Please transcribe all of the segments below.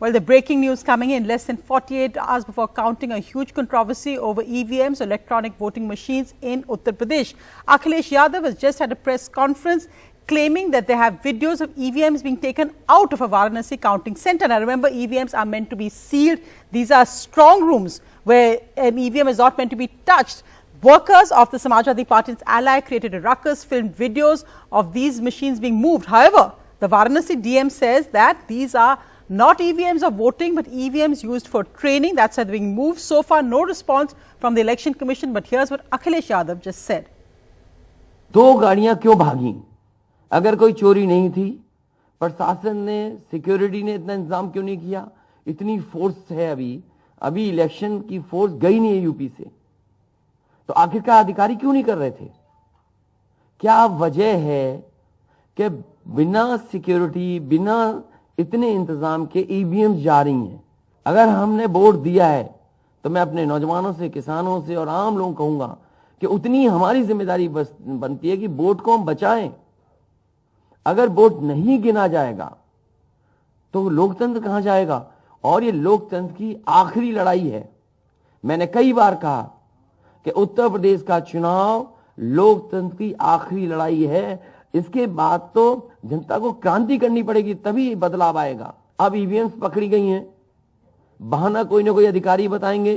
Well, the breaking news coming in less than 48 hours before counting, a huge controversy over EVMs, electronic voting machines in Uttar Pradesh. Akhilesh Yadav has just had a press conference claiming that they have videos of EVMs being taken out of a Varanasi counting center. Now, remember, EVMs are meant to be sealed. These are strong rooms where an EVM is not meant to be touched. Workers of the Samajwadi Party's ally created a ruckus, filmed videos of these machines being moved. However, the Varanasi DM says that these are not EVMs of voting, but EVMs used for training. That's why they're being moved. So far, no response from the Election Commission. But here's what Akhilesh Yadav just said. दो गाड़ियां क्यों भागी? अगर कोई चोरी नहीं थी, प्रशासन ने, सिक्योरिटी ने इतना इंतजाम क्यों नहीं किया? इतनी फोर्स है अभी इलेक्शन की फोर्स गई नहीं है यूपी से, तो आखिरकार अधिकारी क्यों नहीं कर रहे थे? क्या वजह है कि बिना सिक्योरिटी, बिना इतने इंतजाम के ईवीएम जा रही हैं? अगर हमने वोट दिया है तो मैं अपने नौजवानों से, किसानों से और आम लोगों को कहूंगा कि उतनी हमारी जिम्मेदारी बनती है कि वोट को हम बचाएं। अगर वोट नहीं गिना जाएगा तो लोकतंत्र कहां जाएगा? और ये लोकतंत्र की आखिरी लड़ाई है। मैंने कई बार कहा कि उत्तर प्रदेश का चुनाव लोकतंत्र की आखिरी लड़ाई है। इसके बाद तो जनता को क्रांति करनी पड़ेगी, तभी बदलाव आएगा। अब ईवीएम्स पकड़ी गई हैं, बहाना कोई ना कोई अधिकारी बताएंगे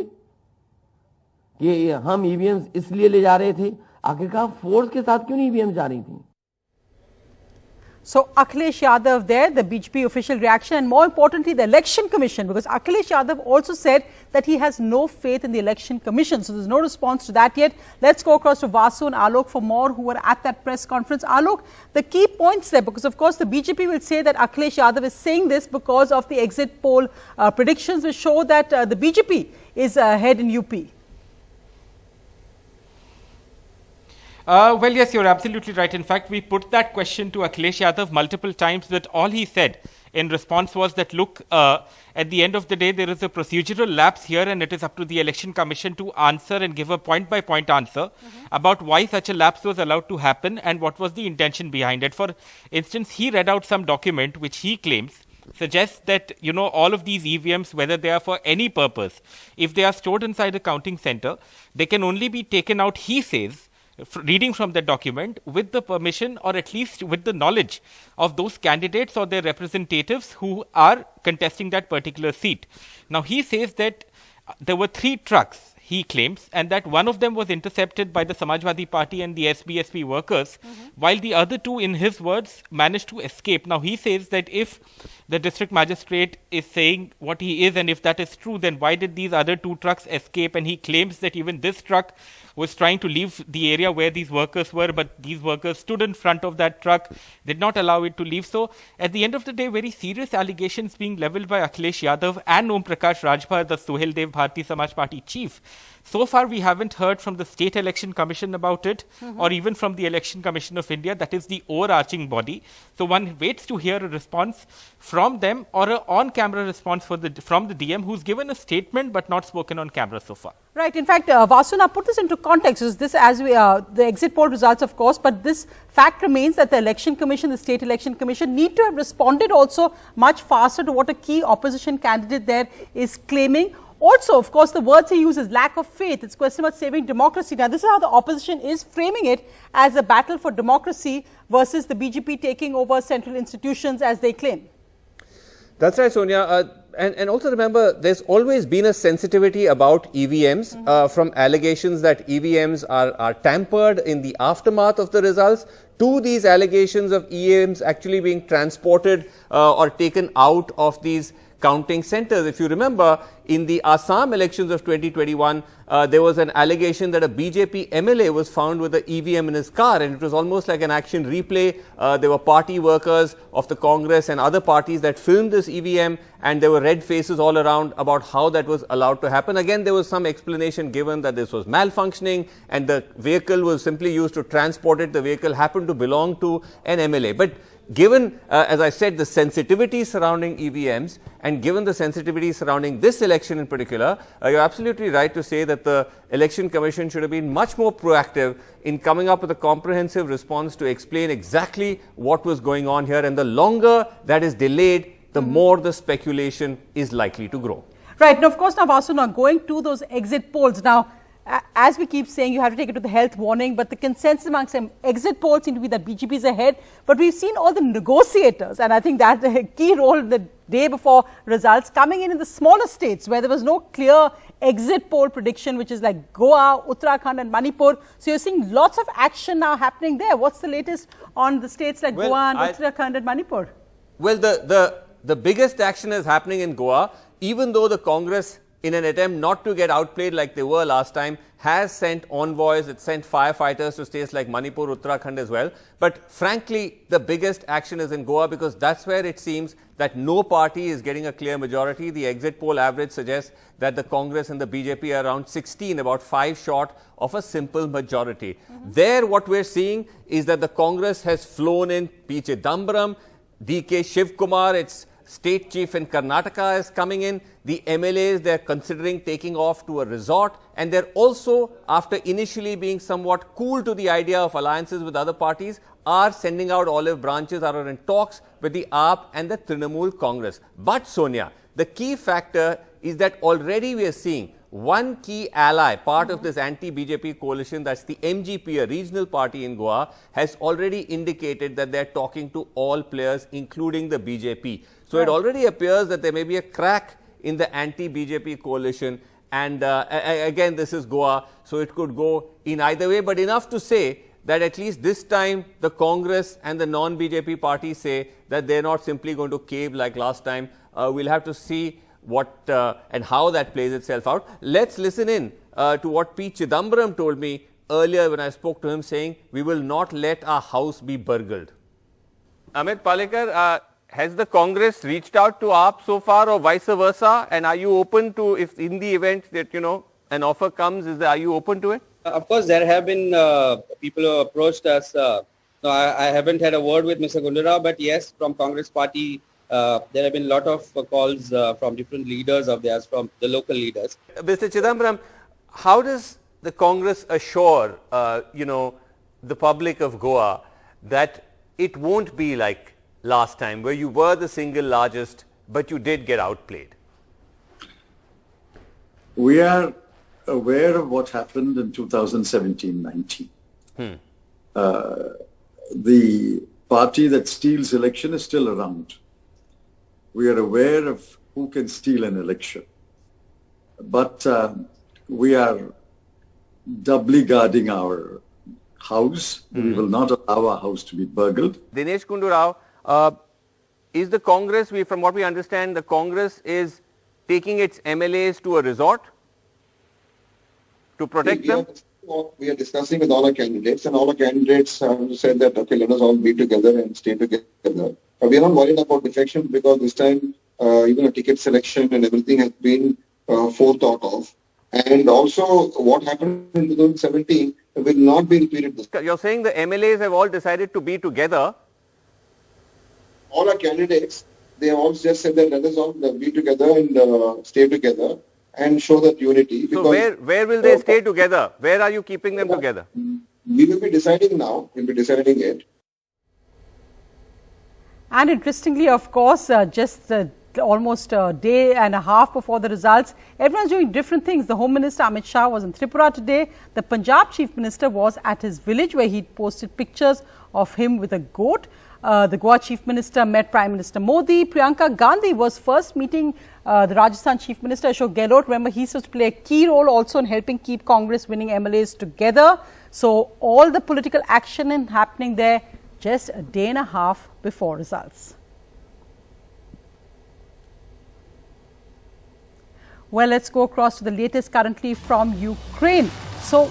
कि हम ईवीएम्स इसलिए ले जा रहे थे। आखिरकार फोर्स के साथ क्यों नहीं ईवीएम जा रही थी? So, Akhilesh Yadav there, the BJP official reaction, and more importantly, the Election Commission, because Akhilesh Yadav also said that he has no faith in the Election Commission. So, there's no response to that yet. Let's go across to Vasu and Alok for more who were at that press conference. Alok, the key points there, because of course, the BJP will say that Akhilesh Yadav is saying this because of the exit poll predictions which show that the BJP is ahead in UP. Well, yes, you're absolutely right. In fact, we put that question to Akhilesh Yadav multiple times, but all he said in response was that, look, at the end of the day, there is a procedural lapse here, and it is up to the Election Commission to answer and give a point-by-point answer about why such a lapse was allowed to happen and what was the intention behind it. For instance, he read out some document which he claims suggests that, you know, all of these EVMs, whether they are for any purpose, if they are stored inside a counting center, they can only be taken out, he says, reading from the document, with the permission or at least with the knowledge of those candidates or their representatives who are contesting that particular seat. Now, he says that there were 3 trucks, he claims, and that one of them was intercepted by the Samajwadi Party and the SBSP workers, while the other 2, in his words, managed to escape. Now, he says that if the district magistrate is saying what he is, and if that is true, then why did these other 2 trucks escape? And he claims that even this truck was trying to leave the area where these workers were, but these workers stood in front of that truck, did not allow it to leave. So, at the end of the day, very serious allegations being leveled by Akhilesh Yadav and Om Prakash Rajbhar, the Sohail Dev Bharati Samaj Party chief. So far, we haven't heard from the State Election Commission about it, or even from the Election Commission of India, that is the overarching body. So one waits to hear a response from them, or an on-camera response from the DM, who's given a statement but not spoken on camera so far. Right. In fact, Vasu, now put this into context. This, as we the exit poll results, of course, but this fact remains that the Election Commission, the State Election Commission, need to have responded also much faster to what a key opposition candidate there is claiming. Also, of course, the words he uses, lack of faith. It's a question about saving democracy. Now, this is how the opposition is framing it, as a battle for democracy versus the BJP taking over central institutions, as they claim. That's right, Sonia. And also remember, there's always been a sensitivity about EVMs from allegations that EVMs are tampered in the aftermath of the results to these allegations of EVMs actually being transported or taken out of these counting centers. If you remember, in the Assam elections of 2021, there was an allegation that a BJP MLA was found with an EVM in his car, and it was almost like an action replay. There were party workers of the Congress and other parties that filmed this EVM, and there were red faces all around about how that was allowed to happen. Again, there was some explanation given that this was malfunctioning and the vehicle was simply used to transport it. The vehicle happened to belong to an MLA. But given, as I said, the sensitivity surrounding EVMs, and given the sensitivity surrounding this election in particular, you're absolutely right to say that the Election Commission should have been much more proactive in coming up with a comprehensive response to explain exactly what was going on here. And the longer that is delayed, the more the speculation is likely to grow. Right. Now, of course, now, Vasu, now going to those exit polls. Now, as we keep saying, you have to take it to the health warning, but the consensus amongst them, exit polls seem to be that BJP is ahead. But we've seen all the negotiators, and I think that's a key role the day before results, coming in the smaller states where there was no clear exit poll prediction, which is like Goa, Uttarakhand and Manipur. So you're seeing lots of action now happening there. What's the latest on the states like Goa and Uttarakhand and Manipur? Well, the biggest action is happening in Goa, even though the Congress, in an attempt not to get outplayed like they were last time, has sent envoys, it sent firefighters to states like Manipur, Uttarakhand as well. But frankly, the biggest action is in Goa because that's where it seems that no party is getting a clear majority. The exit poll average suggests that the Congress and the BJP are around 16, about 5 short of a simple majority. There, what we're seeing is that the Congress has flown in P. Chidambaram, D.K. Shiv Kumar, its state chief in Karnataka is coming in. The MLAs, they're considering taking off to a resort, and they're also, after initially being somewhat cool to the idea of alliances with other parties, are sending out olive branches, are in talks with the AAP and the Trinamool Congress. But Sonia, the key factor is that already we are seeing one key ally, part of this anti-BJP coalition, that's the MGP, a regional party in Goa, has already indicated that they're talking to all players, including the BJP. So it already appears that there may be a crack in the anti-BJP coalition. And again, this is Goa, so it could go in either way. But enough to say that at least this time, the Congress and the non-BJP parties say that they're not simply going to cave like last time. We'll have to see what and how that plays itself out. Let's listen in to what P. Chidambaram told me earlier when I spoke to him, saying we will not let our house be burgled. Amit Palekar, has the Congress reached out to AAP so far or vice versa? And are you open to, if in the event that, you know, an offer comes, are you open to it? Of course, there have been people who approached us. So I haven't had a word with Mr. Gundurao, but yes, from Congress party, there have been a lot of calls from different leaders of theirs, from the local leaders. Mr. Chidambaram, how does the Congress assure, you know, the public of Goa that it won't be like last time, where you were the single largest, but you did get outplayed? We are aware of what happened in 2017-19. The party that steals election is still around. We are aware of who can steal an election. But we are doubly guarding our house. We will not allow our house to be burgled. Dinesh Gundurao, is the Congress, from what we understand, the Congress is taking its MLAs to a resort to protect them? We are discussing with all our candidates, and all our candidates have said that, okay, let us all be together and stay together. We are not worried about defection because this time, even a ticket selection and everything has been forethought of. And also, what happened in 2017 will not be repeated this time. You're saying the MLAs have all decided to be together? All our candidates, they all just said that let us all be together and stay together and show that unity. So where will they stay together? Where are you keeping them together? We will be deciding now. We'll be deciding it. And interestingly, of course, just almost a day and a half before the results, everyone's doing different things. The Home Minister Amit Shah was in Tripura today. The Punjab Chief Minister was at his village where he posted pictures of him with a goat. The Goa Chief Minister met Prime Minister Modi. Priyanka Gandhi was first meeting the Rajasthan Chief Minister Ashok Gehlot. Remember, he's supposed to play a key role also in helping keep Congress winning MLAs together. So all the political action happening there just a day and a half before results. Well, let's go across to the latest currently from Ukraine. So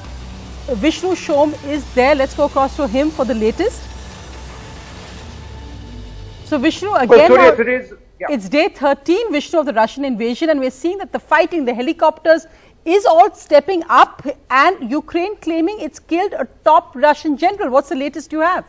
Vishnu Shom is there. Let's go across to him for the latest. So Vishnu, again, it's day 13, Vishnu, of the Russian invasion, and we're seeing that the fighting, the helicopters, is all stepping up, and Ukraine claiming it's killed a top Russian general. What's the latest you have?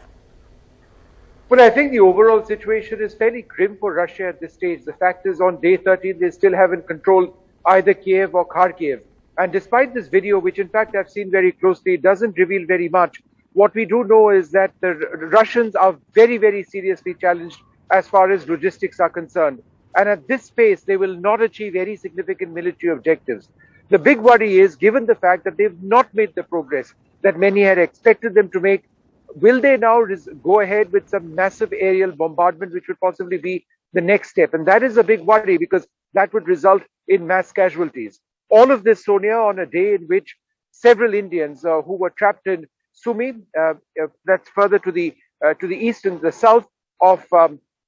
Well, I think the overall situation is fairly grim for Russia at this stage. The fact is, on day 13, they still haven't controlled either Kiev or Kharkiv. And despite this video, which in fact I've seen very closely, doesn't reveal very much. What we do know is that the Russians are very, very seriously challenged as far as logistics are concerned. And at this pace, they will not achieve any significant military objectives. The big worry is, given the fact that they've not made the progress that many had expected them to make, will they now go ahead with some massive aerial bombardment, which would possibly be the next step? And that is a big worry, because that would result in mass casualties. All of this, Sonia, on a day in which several Indians who were trapped in Sumy, that's further to the east and the south of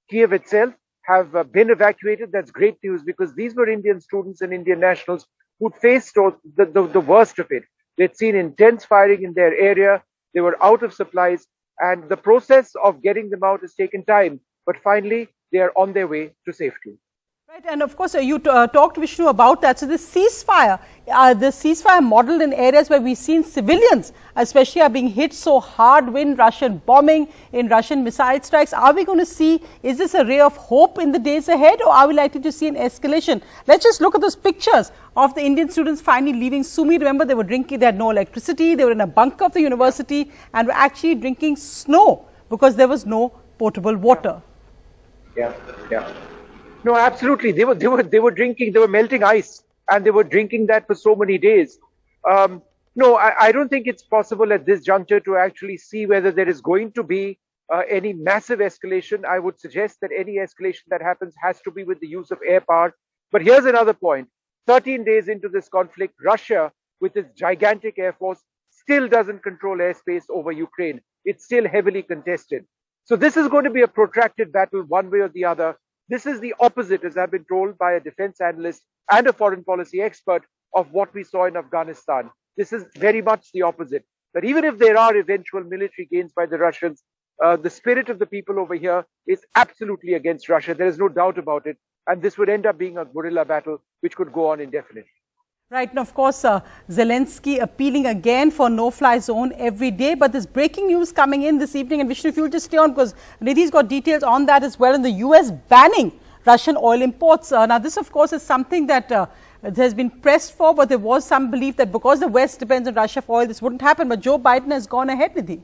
Kiev itself, have been evacuated. That's great news, because these were Indian students and Indian nationals who faced the worst of it. They'd seen intense firing in their area. They were out of supplies, and the process of getting them out has taken time. But finally, they are on their way to safety. Right, and of course, you talked, Vishnu, about that. So the ceasefire model in areas where we've seen civilians, especially, are being hit so hard in Russian bombing, in Russian missile strikes. Are we going to see, is this a ray of hope in the days ahead, or are we likely to see an escalation? Let's just look at those pictures of the Indian students finally leaving Sumy. Remember, they were drinking, they had no electricity, they were in a bunker of the university and were actually drinking snow because there was no potable water. Yeah. No, absolutely. They were drinking, they were melting ice, and they were drinking that for so many days. No, I don't think it's possible at this juncture to actually see whether there is going to be any massive escalation. I would suggest that any escalation that happens has to be with the use of air power. But here's another point. 13 days into this conflict, Russia, with its gigantic air force, still doesn't control airspace over Ukraine. It's still heavily contested. So this is going to be a protracted battle one way or the other. This is the opposite, as I've been told by a defense analyst and a foreign policy expert, of what we saw in Afghanistan. This is very much the opposite. But even if there are eventual military gains by the Russians, the spirit of the people over here is absolutely against Russia. There is no doubt about it. And this would end up being a guerrilla battle, which could go on indefinitely. Right, and of course, Zelensky appealing again for no-fly zone every day. But there's breaking news coming in this evening. And Vishnu, if you'll just stay on, because Nidhi's got details on that as well. And the US banning Russian oil imports. Now, this, of course, is something that has been pressed for. But there was some belief that because the West depends on Russia for oil, this wouldn't happen. But Joe Biden has gone ahead, Nidhi.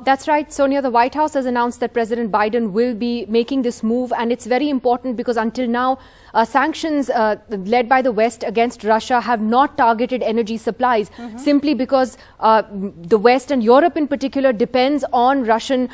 That's right, Sonia. The White House has announced that President Biden will be making this move, and it's very important because until now, sanctions led by the West against Russia have not targeted energy supplies, simply because the West and Europe in particular depends on Russian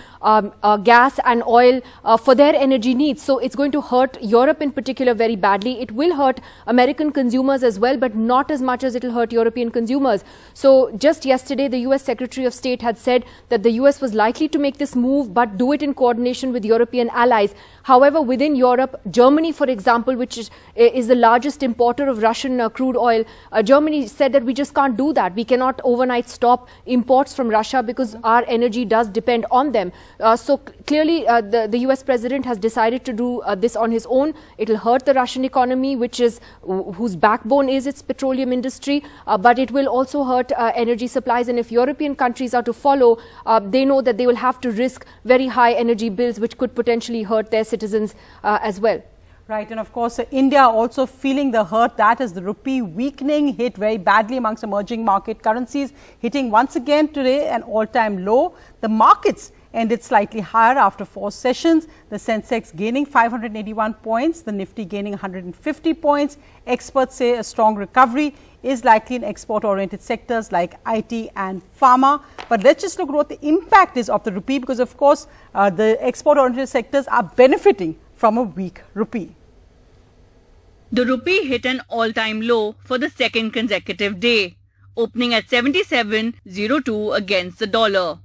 gas and oil for their energy needs. So it's going to hurt Europe in particular very badly. It will hurt American consumers as well, but not as much as it will hurt European consumers. So just yesterday, the US Secretary of State had said that the US was likely to make this move, but do it in coordination with European allies. However, within Europe, Germany, for example, which is the largest importer of Russian crude oil, Germany said that we just can't do that. We cannot overnight stop imports from Russia because our energy does depend on them. So clearly, the US president has decided to do this on his own. It will hurt the Russian economy, whose backbone is its petroleum industry, but it will also hurt energy supplies. And if European countries are to follow, they know that they will have to risk very high energy bills, which could potentially hurt their citizens as well. Right, and of course, India also feeling the hurt. That is the rupee weakening, hit very badly amongst emerging market currencies, hitting once again today an all-time low. The markets ended slightly higher after 4 sessions. The Sensex gaining 581 points, the Nifty gaining 150 points. Experts say a strong recovery is likely in export-oriented sectors like IT and pharma. But let's just look at what the impact is of the rupee, because of course the export-oriented sectors are benefiting from a weak rupee. The rupee hit an all-time low for the second consecutive day, opening at 77.02 against the dollar.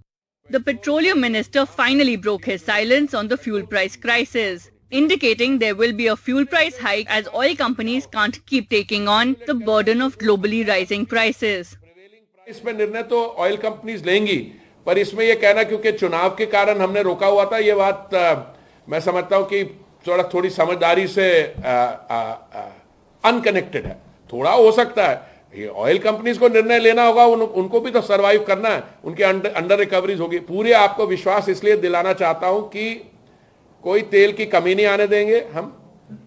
The petroleum minister finally broke his silence on the fuel price crisis, indicating there will be a fuel price hike as oil companies can't keep taking on the burden of globally rising prices. इसमें निर्णय तो oil companies लेंगी, पर इसमें ये कहना क्योंकि चुनाव के कारण हमने रोका हुआ था, ये बात मैं समझता हूं कि थोड़ी समझदारी से अनकनेक्टेड है. थोड़ा हो सकता है ये ऑयल कंपनीज को निर्णय लेना होगा, उनको भी तो सरवाइव करना है, उनके अंडर रिकवरीज होगी. पूरे आपको विश्वास इसलिए दिलाना चाहता हूं कि कोई तेल की कमी नहीं आने देंगे हम.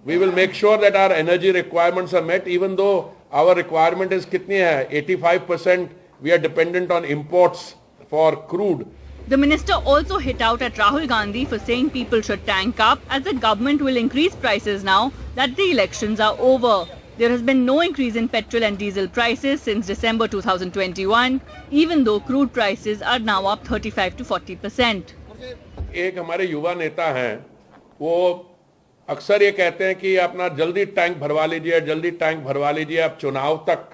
We will make sure that our energy requirements are met, even though our requirement is कितनी है 85%. We are dependent on imports for crude. The minister also hit out at Rahul Gandhi for saying people should tank up as the government will increase prices now that the elections are over. There has been no increase in petrol and diesel prices since December 2021, even though crude prices are now up 35 to 40%. एक हमारे युवा नेता हैं, वो अक्सर ये कहते हैं कि अपना जल्दी टैंक भरवा लीजिए, अब चुनाव तक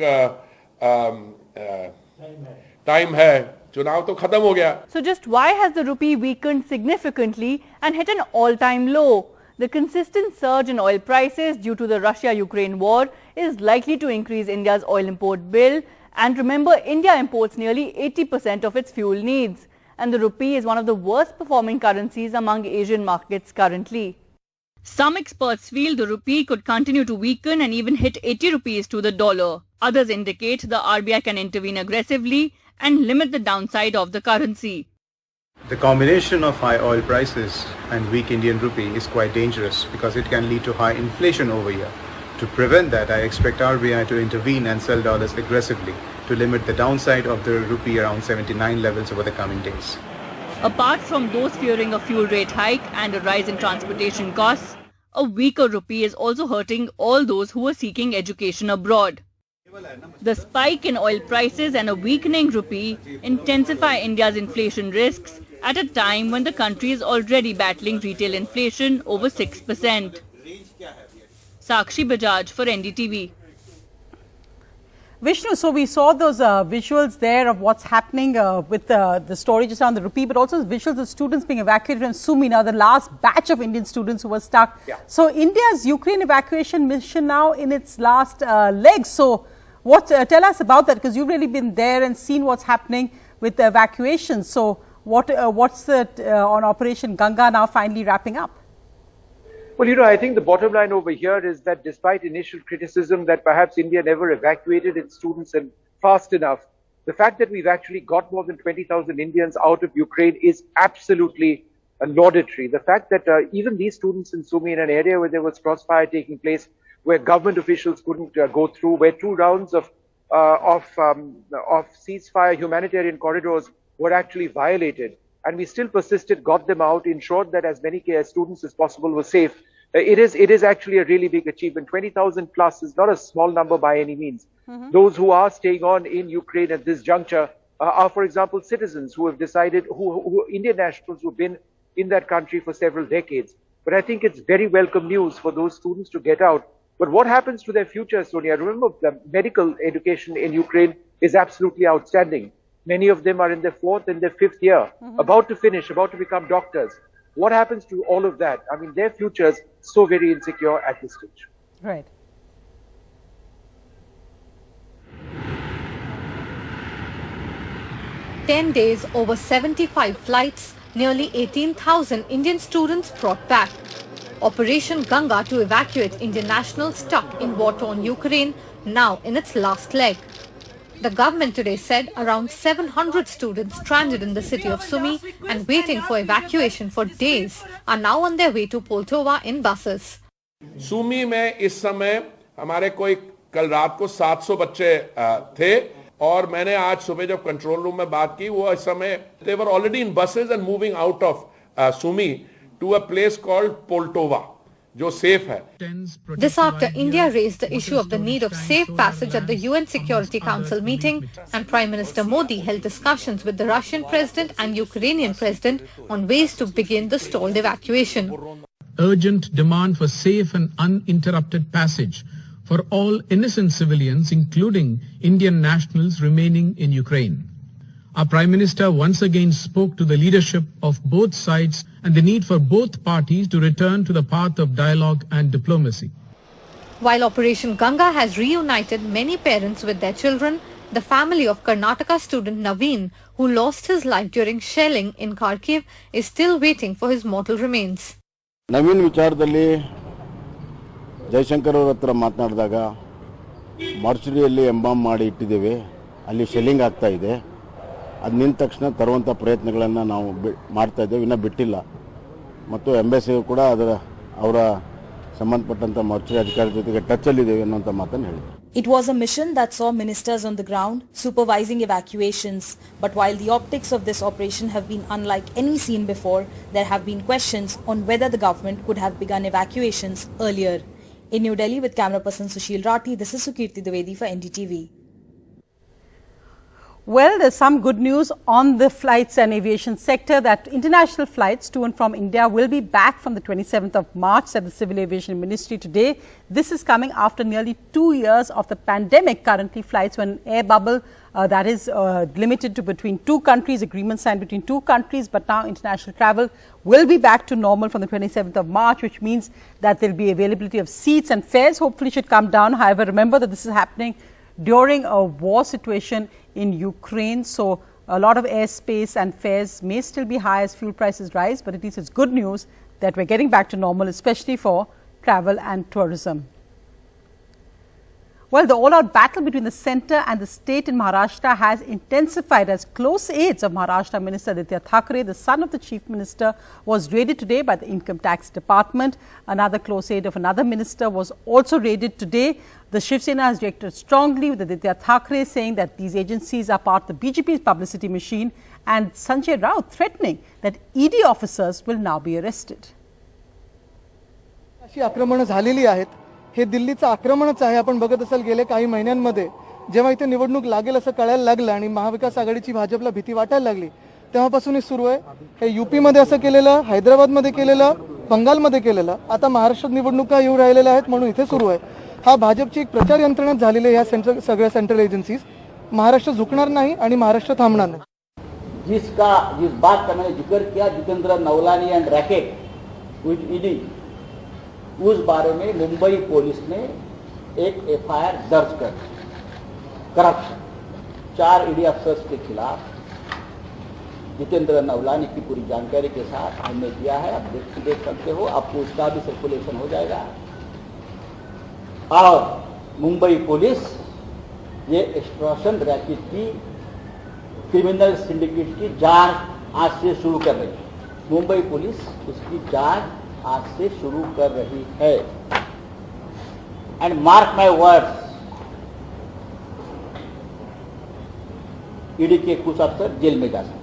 टाइम है, चुनाव तो खत्म हो गया. So just why has the rupee weakened significantly and hit an all-time low? The consistent surge in oil prices due to the Russia-Ukraine war is likely to increase India's oil import bill. And remember, India imports nearly 80% of its fuel needs. And the rupee is one of the worst performing currencies among Asian markets currently. Some experts feel the rupee could continue to weaken and even hit 80 rupees to the dollar. Others indicate the RBI can intervene aggressively and limit the downside of the currency. The combination of high oil prices and weak Indian rupee is quite dangerous because it can lead to high inflation over here. To prevent that, I expect RBI to intervene and sell dollars aggressively to limit the downside of the rupee around 79 levels over the coming days. Apart from those fearing a fuel rate hike and a rise in transportation costs, a weaker rupee is also hurting all those who are seeking education abroad. The spike in oil prices and a weakening rupee intensify India's inflation risks at a time when the country is already battling retail inflation over 6%. Sakshi Bajaj for NDTV. Vishnu, so we saw those visuals there of what's happening with the story just on the rupee, but also visuals of students being evacuated from Sumy, now the last batch of Indian students who were stuck. Yeah. So India's Ukraine evacuation mission now in its last leg. So tell us about that, because you've really been there and seen what's happening with the evacuation. So what's on Operation Ganga now finally wrapping up? Well, I think the bottom line over here is that despite initial criticism that perhaps India never evacuated its students fast enough, the fact that we've actually got more than 20,000 Indians out of Ukraine is absolutely laudatory. The fact that even these students in Sumy, in an area where there was crossfire taking place, where government officials couldn't go through, where 2 rounds of ceasefire humanitarian corridors were actually violated, and we still persisted, got them out, ensured that as many students as possible were safe. It is actually a really big achievement. 20,000 plus is not a small number by any means. Mm-hmm. Those who are staying on in Ukraine at this juncture are, for example, citizens who have decided, who Indian nationals who've been in that country for several decades. But I think it's very welcome news for those students to get out. But what happens to their future, Sonia? Remember, the medical education in Ukraine is absolutely outstanding. Many of them are in their 4th and their 5th year, about to finish, about to become doctors. What happens to all of that? I mean, their futures so very insecure at this stage. Right. "10 days, over 75 flights, nearly 18,000 Indian students brought back. Operation Ganga to evacuate Indian nationals stuck in war-torn Ukraine, now in its last leg. The government today said around 700 students stranded in the city of Sumy and waiting for evacuation for days are now on their way to Poltava in buses. Sumy में इस समय हमारे कोई कल रात को 700 बच्चे थे, और मैंने आज सुबह जब कंट्रोल रूम में बात की, वो इस समय they were already in buses and moving out of Sumy to a place called Poltava. This after India raised the issue of the need of safe passage at the UN Security Council meeting, and Prime Minister Modi held discussions with the Russian President and Ukrainian President on ways to begin the stalled evacuation. Urgent demand for safe and uninterrupted passage for all innocent civilians, including Indian nationals remaining in Ukraine. Our Prime Minister once again spoke to the leadership of both sides and the need for both parties to return to the path of dialogue and diplomacy. While Operation Ganga has reunited many parents with their children, the family of Karnataka student Naveen, who lost his life during shelling in Kharkiv, is still waiting for his mortal remains. Naveen ವಿಚಾರದಲ್ಲಿ ಜಯಶಂಕರ್ ಅವರ ಹತ್ರ ಮಾತನಾಡಿದಾಗ ಮಾರ್ಚರಿಯಲ್ಲಿ ಎಂಬಾಮ್ ಮಾಡಿ ಇಟ್ಟಿದ್ದೇವೆ, ಅಲ್ಲಿ shelling ಆಗ್ತಾ ಇದೆ, ಅದು ನಿಂತ ತಕ್ಷಣ ತರುವಂಥ ಪ್ರಯತ್ನಗಳನ್ನು ನಾವು ಮಾಡ್ತಾ ಇದ್ದೇವೆ, ಇನ್ನೂ ಬಿಟ್ಟಿಲ್ಲ. ಮತ್ತು ಎಂಬೆಸಿಗೂ ಕೂಡ ಅವರ ಸಂಬಂಧಪಟ್ಟಂಥ ಮಾರ್ಚರಿ ಅಧಿಕಾರಿ ಜೊತೆಗೆ ಟಚಲ್ಲಿದ್ದೇವೆ ಅನ್ನುವಂಥ ಮಾತನ್ನು ಹೇಳಿದ್ದಾರೆ. It was a mission that saw ministers on the ground supervising evacuations. But while the optics of this operation have been unlike any seen before, there have been questions on whether the government could have begun evacuations earlier. In New Delhi with camera person Sushil Rathi, this is Sukirti Dwivedi for NDTV. Well, there's some good news on the flights and aviation sector that international flights to and from India will be back from the 27th of March, said the Civil Aviation Ministry today. This is coming after nearly 2 years of the pandemic. Currently, flights were an air bubble that is limited to between two countries, agreements signed between two countries. But now international travel will be back to normal from the 27th of March, which means that there will be availability of seats and fares hopefully should come down. However, remember that this is happening during a war situation in Ukraine, so a lot of airspace and fares may still be high as fuel prices rise, but at least it's good news that we're getting back to normal, especially for travel and tourism. Well, the all-out battle between the centre and the state in Maharashtra has intensified as close aides of Maharashtra Minister Aditya Thackeray, the son of the Chief Minister, was raided today by the Income Tax Department. Another close aide of another minister was also raided today. The Shiv Sena has reacted strongly with Aditya Thackeray saying that these agencies are part of the BJP's publicity machine, and Sanjay Raut threatening that ED officers will now be arrested. अशी आक्रमण झालेली आहेत. हे दिल्लीचं आक्रमणच आहे. आपण बघत असाल गेल्या काही महिन्यांमध्ये जेव्हा इथे निवडणूक लागेल असं कळायला लागलं आणि महाविकास आघाडीची भाजपला भीती वाटायला लागली तेव्हापासून हे सुरू आहे. हे यूपी मध्ये असं केलेलं, हैदराबाद मध्ये केलेलं, बंगाल मध्ये केलेलं, आता महाराष्ट्रात निवडणुका येऊ राहिलेल्या आहेत म्हणून इथे सुरू आहे. हा भाजपची एक प्रचार यंत्रणाच झालेली आहे. या सगळ्या सेंट्रल एजन्सीज महाराष्ट्र झुकणार नाही आणि महाराष्ट्र थांबणार नाही. जिस बात का मैंने जिक्र किया Jitendra Navlani and racket with ED, उस बारे में मुंबई पुलिस ने एक एफआईआर दर्ज कर करप्शन 4 ईडी अफसर्स के खिलाफ जितेंद्र नवलानी की पूरी जानकारी के साथ हमने दिया है. आप देख सकते हो, आपको उसका भी सर्कुलेशन हो जाएगा. और मुंबई पुलिस ये एक्सटॉर्शन रैकेट की क्रिमिनल सिंडिकेट की जांच आज से शुरू कर रही है. मुंबई पुलिस इसकी जांच आज से शुरू कर रही है. And mark my words, ED के कुछ अफसर जेल में जा सकते.